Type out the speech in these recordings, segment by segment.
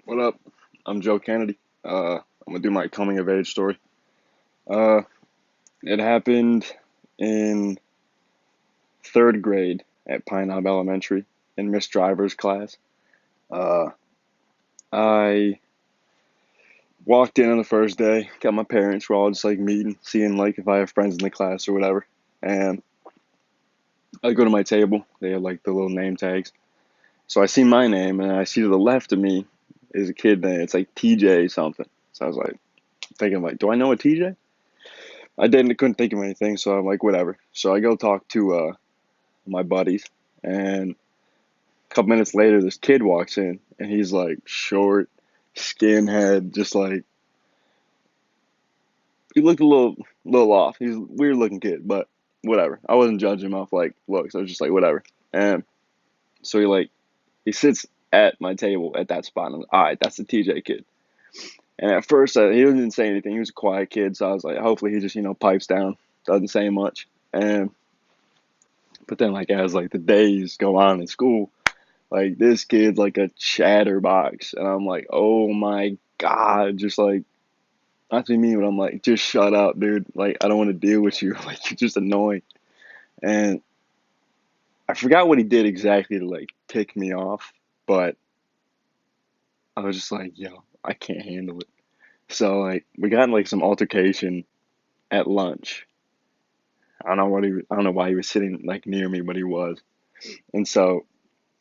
What up? I'm Joe Kennedy. I'm gonna do my coming of age story. Uh, it happened in third grade at Pine Knob Elementary in Miss Driver's class. Uh, I walked in on the first day, got my parents, we're all just like meeting, seeing like if I have friends in the class or whatever. And I go to my table, they have like the little name tags. So I see my name and I see to the left of me is a kid name. It's like TJ something. So I was like thinking like, do I know a TJ? Couldn't think of anything, so I'm like, whatever. So I go talk to my buddies, and a couple minutes later, this kid walks in, and he's like short, skinhead, just like he looked a little off. He's a weird looking kid, but whatever. I wasn't judging him off like looks. I was just like, whatever. And so he sits at my table at that spot, and I'm like, all right, that's the TJ kid. And at first, he didn't say anything. He was a quiet kid, so I was like, hopefully he just pipes down, doesn't say much. And But then, like, as like the days go on in school, like this kid's like a chatterbox, and I'm like, oh my god, just like not to me, but I'm like, just shut up, dude. Like, I don't want to deal with you. Like, you're just annoying. And I forgot what he did exactly to like tick me off, but I was just like, yo, I can't handle it. So like, we got in like some altercation at lunch. I don't know why he was sitting like near me, but he was. And so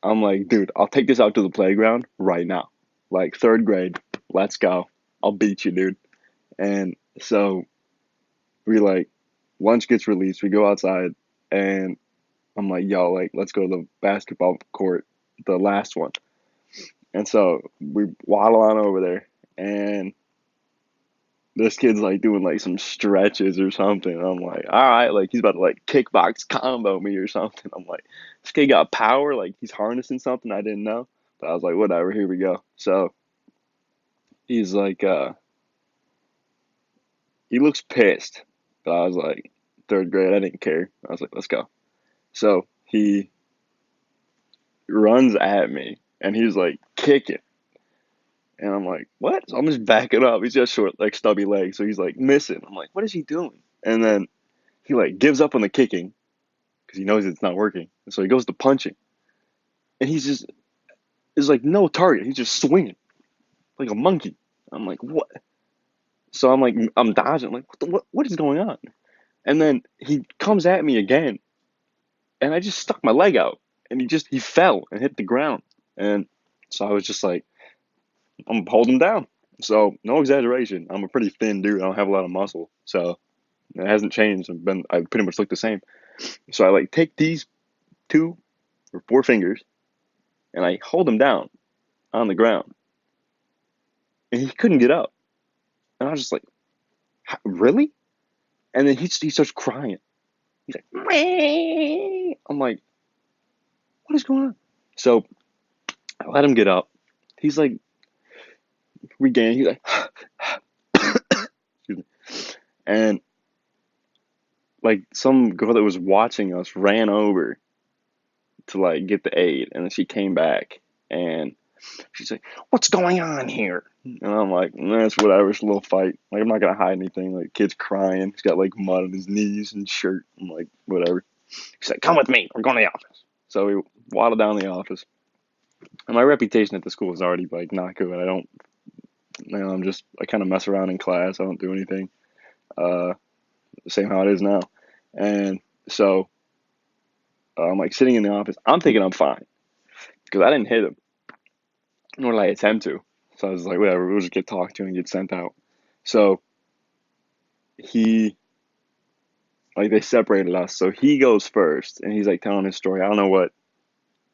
I'm like, dude, I'll take this out to the playground right now. Like third grade, let's go. I'll beat you, dude. And so we like lunch gets released, we go outside and I'm like, yo, like let's go to the basketball court, the last one. And so we waddle on over there and this kid's like doing like some stretches or something. I'm like, all right, like he's about to like kickbox combo me or something. I'm like, this kid got power, like he's harnessing something I didn't know. But I was like, whatever, here we go. So he's like, he looks pissed. But I was like, third grade, I didn't care. I was like, let's go. So he runs at me and he's like kicking. And I'm like, what? So I'm just backing up. He's just short, like stubby legs. So he's like missing. I'm like, what is he doing? And then he like gives up on the kicking because he knows it's not working. And so he goes to punching. And he's just, is like no target. He's just swinging like a monkey. I'm like, what? So I'm like, I'm dodging. I'm like, what is going on? And then he comes at me again, and I just stuck my leg out, and he fell and hit the ground, and so I was just like, I'm holding him down. So no exaggeration, I'm a pretty thin dude. I don't have a lot of muscle, so it hasn't changed. I pretty much look the same. So I like take these 2 or 4 fingers, and I hold him down on the ground, and he couldn't get up, and I was just like, really? And then he starts crying. He's like, Meh. I'm like, what is going on? So I let him get up. He's like regaining. He's like, excuse me. And like some girl that was watching us ran over to like get the aid, and then she came back and she's like, "What's going on here?" And I'm like, "That's whatever. It's a little fight. Like I'm not gonna hide anything. Like kid's crying. He's got like mud on his knees and shirt. I'm like, whatever." She's like, "Come with me. We're going to the office." So we waddle down the office, and my reputation at the school is already like not good. I don't, I kind of mess around in class. I don't do anything. Uh, Same how it is now. And so I'm like sitting in the office. I'm thinking I'm fine because I didn't hit him, nor did I attempt to. So I was like, whatever, we'll just get talked to and get sent out. So he, like, they separated us. So he goes first and he's like telling his story. I don't know what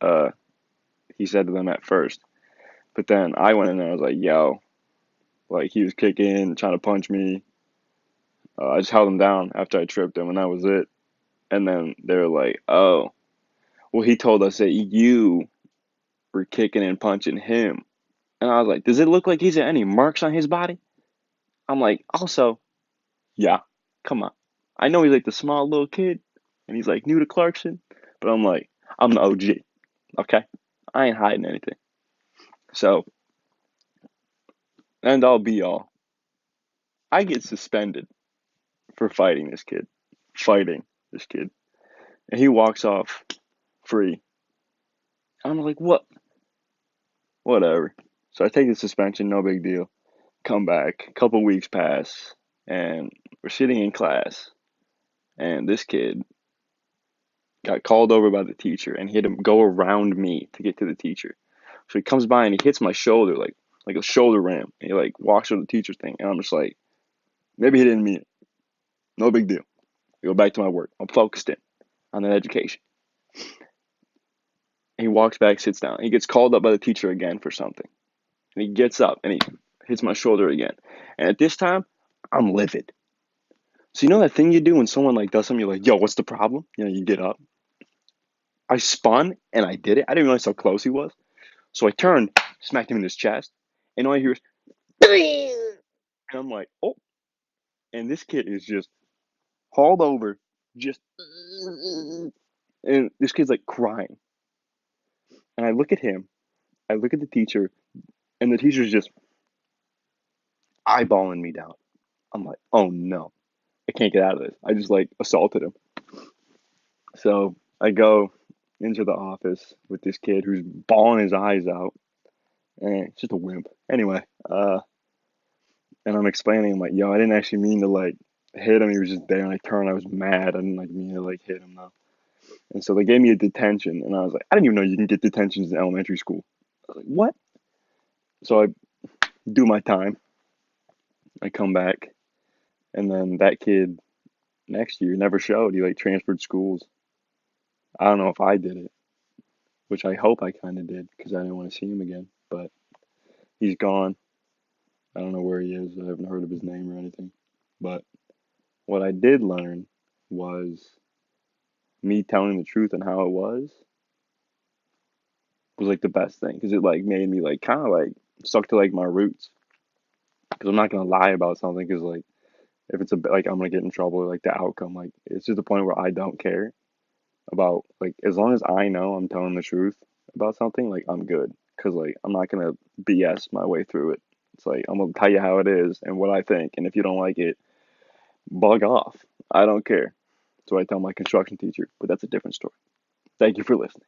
uh, he said to them at first. But then I went in there and I was like, yo, like he was kicking, trying to punch me. I just held him down after I tripped him and that was it. And then they were like, oh, well, he told us that you were kicking and punching him. And I was like, does it look like he's got any marks on his body? I'm like, also, yeah, come on. I know he's like the small little kid and he's like new to Clarkson, but I'm like, I'm the OG, okay? I ain't hiding anything. So end all be all. I get suspended for fighting this kid, and he walks off free. I'm like, what? Whatever. So I take the suspension, no big deal. Come back, a couple weeks pass, and we're sitting in class, and this kid got called over by the teacher, and he had to go around me to get to the teacher. So he comes by and he hits my shoulder like a shoulder ram. And he like walks over the teacher's thing, and I'm just like, maybe he didn't mean it. No big deal. I go back to my work. I'm focused in on that education. And he walks back, sits down. He gets called up by the teacher again for something. And he gets up and he hits my shoulder again. And at this time, I'm livid. So you know that thing you do when someone like does something, you're like, yo, what's the problem? You know, you get up. I spun and I did it. I didn't realize how close he was. So I turned, smacked him in his chest, and all I hear is, and I'm like, oh. And this kid is just hauled over, just, and this kid's like crying. And I look at him, I look at the teacher, and the teacher's just eyeballing me down. I'm like, oh no, I can't get out of this. I just like assaulted him. So I go into the office with this kid who's bawling his eyes out, and it's just a wimp. Anyway, and I'm explaining, I'm like, yo, I didn't actually mean to like hit him. He was just there, and I turned. I was mad. I didn't like mean to like hit him though. And so they gave me a detention, and I was like, I didn't even know you can get detentions in elementary school. I was like, what? So I do my time. I come back, and then that kid next year never showed. He like transferred schools. I don't know if I did it, which I hope I kind of did because I didn't want to see him again. But he's gone. I don't know where he is. I haven't heard of his name or anything. But what I did learn was me telling the truth and how it was like the best thing because it like made me like kind of like stuck to like my roots because I'm not gonna lie about something because like if it's a like I'm gonna get in trouble like the outcome like it's just the point where I don't care about like as long as I know I'm telling the truth about something like I'm good because like I'm not gonna BS my way through it. It's like I'm gonna tell you how it is and what I think, and if you don't like it, bug off. I don't care. So I tell my construction teacher, but that's a different story. Thank you for listening.